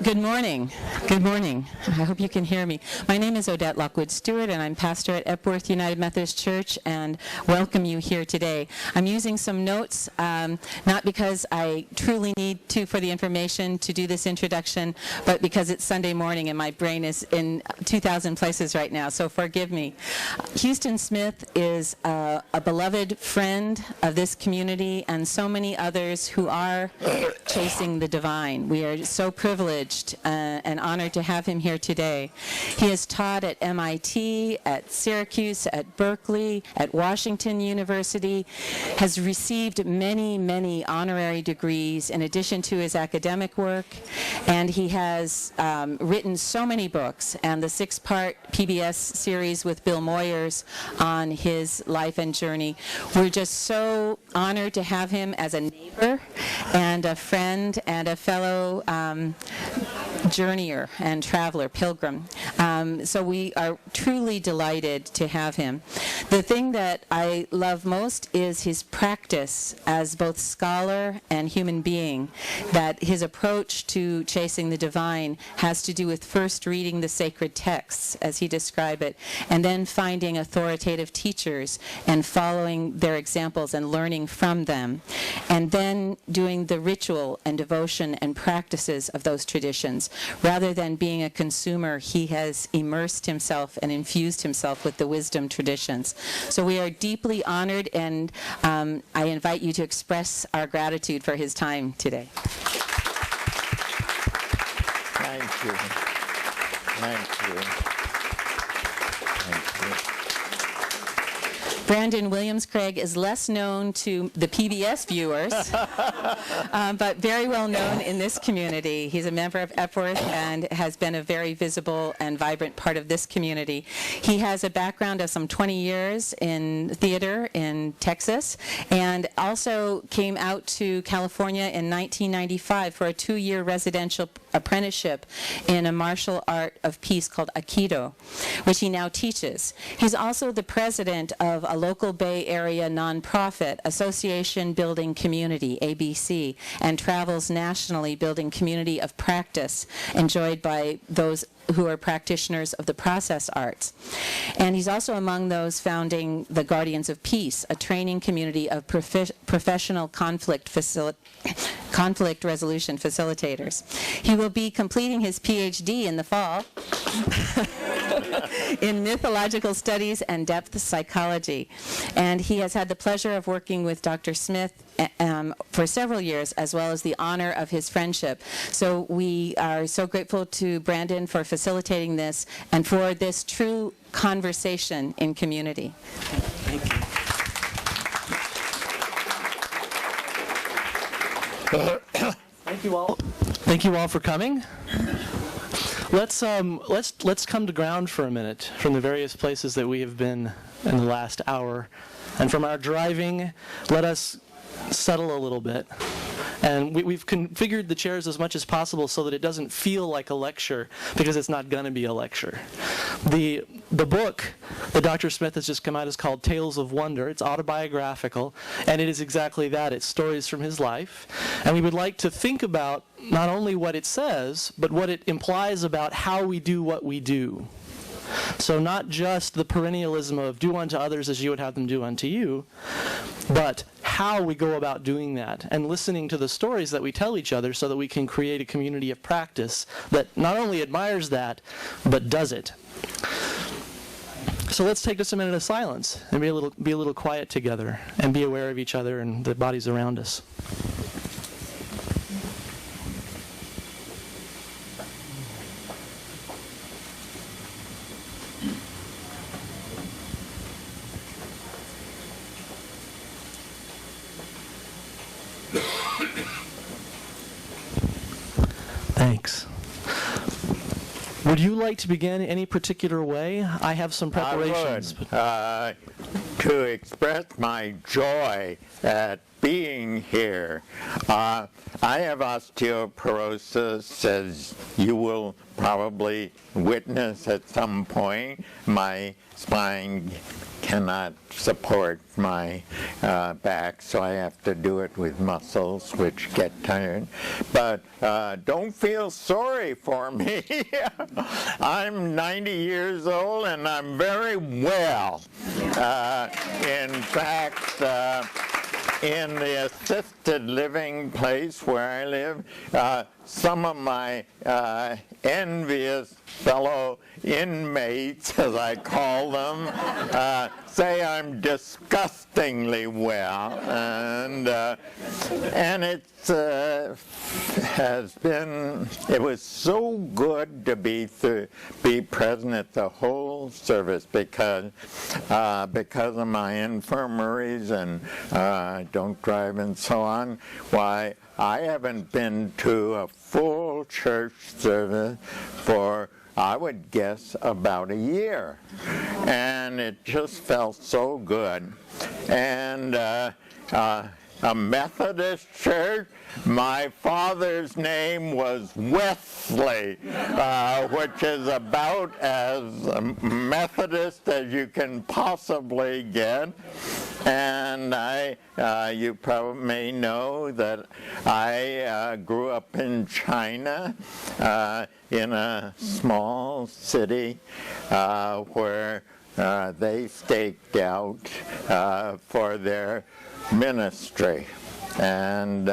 Good morning. Good morning. I hope you can hear me. My name is Odette Lockwood Stewart, and I'm pastor at Epworth United Methodist Church, and welcome you here today. I'm using some notes, not because I truly need to for the information to do this introduction, but because it's Sunday morning and my brain is in 2,000 places right now, so forgive me. Huston Smith is a beloved friend of this community and so many others who are chasing the divine. We are so privileged and honored to have him here today. He has taught at MIT, at Syracuse, at Berkeley, at Washington University, has received many, many honorary degrees in addition to his academic work, and he has written so many books, and the 6-part PBS series with Bill Moyers on his life and journey. We're just so honored to have him as a neighbor and a friend and a fellow journeyer and traveler, pilgrim. So we are truly delighted to have him. The thing that I love most is his practice as both scholar and human being, that his approach to chasing the divine has to do with first reading the sacred texts, as he described it, and then finding authoritative teachers and following their examples and learning from them, and then doing the ritual and devotion and practices of those traditions. Rather than being a consumer, he has immersed himself and infused himself with the wisdom traditions. So we are deeply honored, and I invite you to express our gratitude for his time today. Thank you. Thank you. Thank you. Brandon Williamscraig is less known to the PBS viewers, but very well known in this community. He's a member of Epworth and has been a very visible and vibrant part of this community. He has a background of some 20 years in theater in Texas, and also came out to California in 1995 for a 2-year residential apprenticeship in a martial art of peace called Aikido, which he now teaches. He's also the president of a local Bay Area nonprofit, Association Building Community, ABC, and travels nationally building community of practice enjoyed by those who are practitioners of the process arts. And he's also among those founding the Guardians of Peace, a training community of professional conflict resolution facilitators. He will be completing his PhD in the fall in mythological studies and depth psychology. And he has had the pleasure of working with Dr. Smith for several years, as well as the honor of his friendship. So we are so grateful to Brandon for facilitating this and for this true conversation in community. Thank you. Thank you all. Thank you all for coming. Let's come to ground for a minute from the various places that we have been in the last hour, and from our driving, let us settle a little bit. And we've configured the chairs as much as possible so that it doesn't feel like a lecture, because it's not going to be a lecture. The book that Dr. Smith has just come out is called Tales of Wonder. It's autobiographical, and it is exactly that. It's stories from his life. And we would like to think about not only what it says, but what it implies about how we do what we do. So not just the perennialism of do unto others as you would have them do unto you, but how we go about doing that and listening to the stories that we tell each other so that we can create a community of practice that not only admires that, but does it. So let's take just a minute of silence and be a little quiet together and be aware of each other and the bodies around us. Thanks. Would you like to begin any particular way? I have some preparations. I would, to express my joy at being here. I have osteoporosis, as you will probably witness at some point. My spine cannot support my back, so I have to do it with muscles which get tired. But don't feel sorry for me. I'm 90 years old and I'm very well. In fact, in the assisted living place where I live, some of my envious fellow inmates, as I call them, say I'm disgustingly well, and it was so good to be present at the whole service because of my infirmaries and don't drive and so on. Why, I haven't been to a full church service for, I would guess, about a year. And it just felt so good. And a Methodist church, my father's name was Wesley, which is about as Methodist as you can possibly get. And you probably may know that I grew up in China, in a small city where they staked out for their ministry. And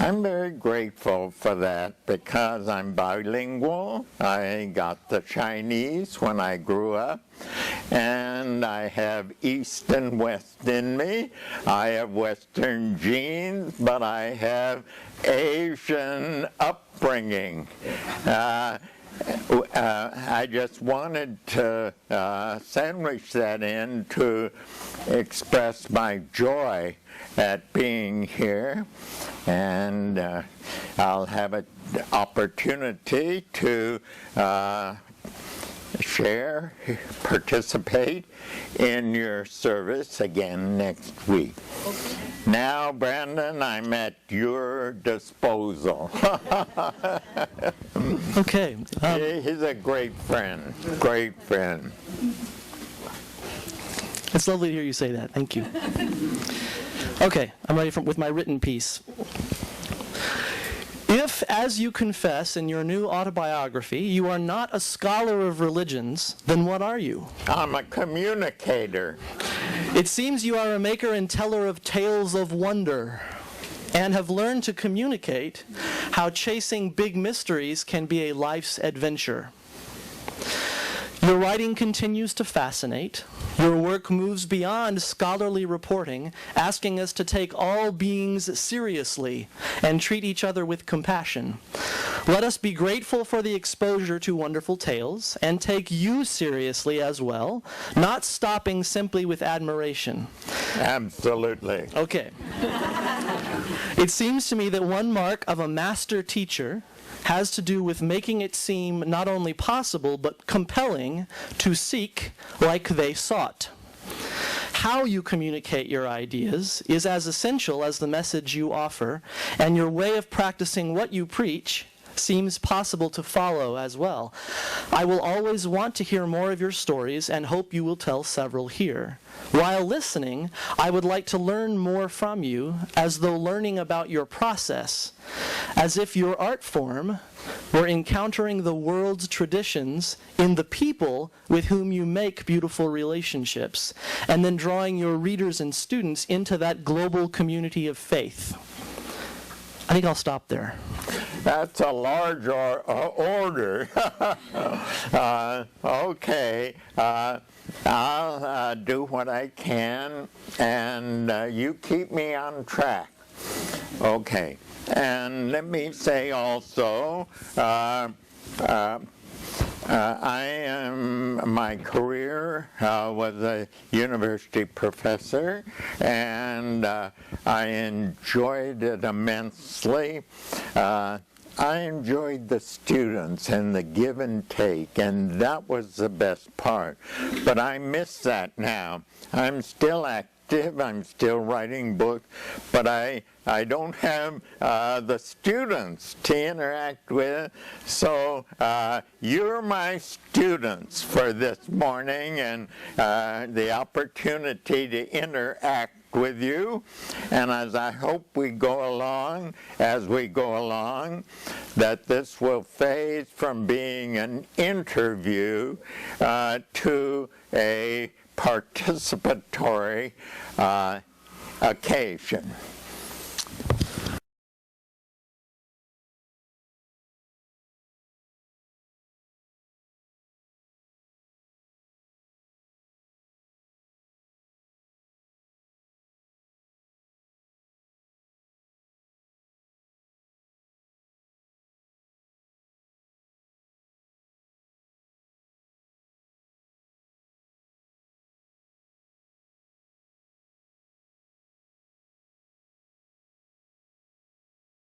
I'm very grateful for that because I'm bilingual. I got the Chinese when I grew up, and I have East and West in me. I have Western genes, but I have Asian upbringing. I just wanted to sandwich that in to express my joy at being here, and I'll have an opportunity to share, participate in your service again next week. Okay. Now, Brandon, I'm at your disposal. Okay. He's a great friend, great friend. It's lovely to hear you say that. Thank you. Okay, I'm ready with my written piece. If, as you confess in your new autobiography, you are not a scholar of religions, then what are you? I'm a communicator. It seems you are a maker and teller of tales of wonder, and have learned to communicate how chasing big mysteries can be a life's adventure. Your writing continues to fascinate. Your work moves beyond scholarly reporting, asking us to take all beings seriously and treat each other with compassion. Let us be grateful for the exposure to wonderful tales and take you seriously as well, not stopping simply with admiration. Absolutely. Okay. It seems to me that one mark of a master teacher has to do with making it seem not only possible but compelling to seek like they sought. How you communicate your ideas is as essential as the message you offer, and your way of practicing what you preach seems possible to follow as well. I will always want to hear more of your stories and hope you will tell several here. While listening, I would like to learn more from you, as though learning about your process, as if your art form were encountering the world's traditions in the people with whom you make beautiful relationships, and then drawing your readers and students into that global community of faith. I think I'll stop there. That's a large order. Okay. I'll do what I can, and you keep me on track. Okay. And let me say also, my career was a university professor, and I enjoyed it immensely. I enjoyed the students and the give and take, and that was the best part. But I miss that now. I'm still active active. I'm still writing books, but I don't have the students to interact with. So you're my students for this morning, and the opportunity to interact with you. And as I hope we go along, that this will phase from being an interview to a participatory occasion.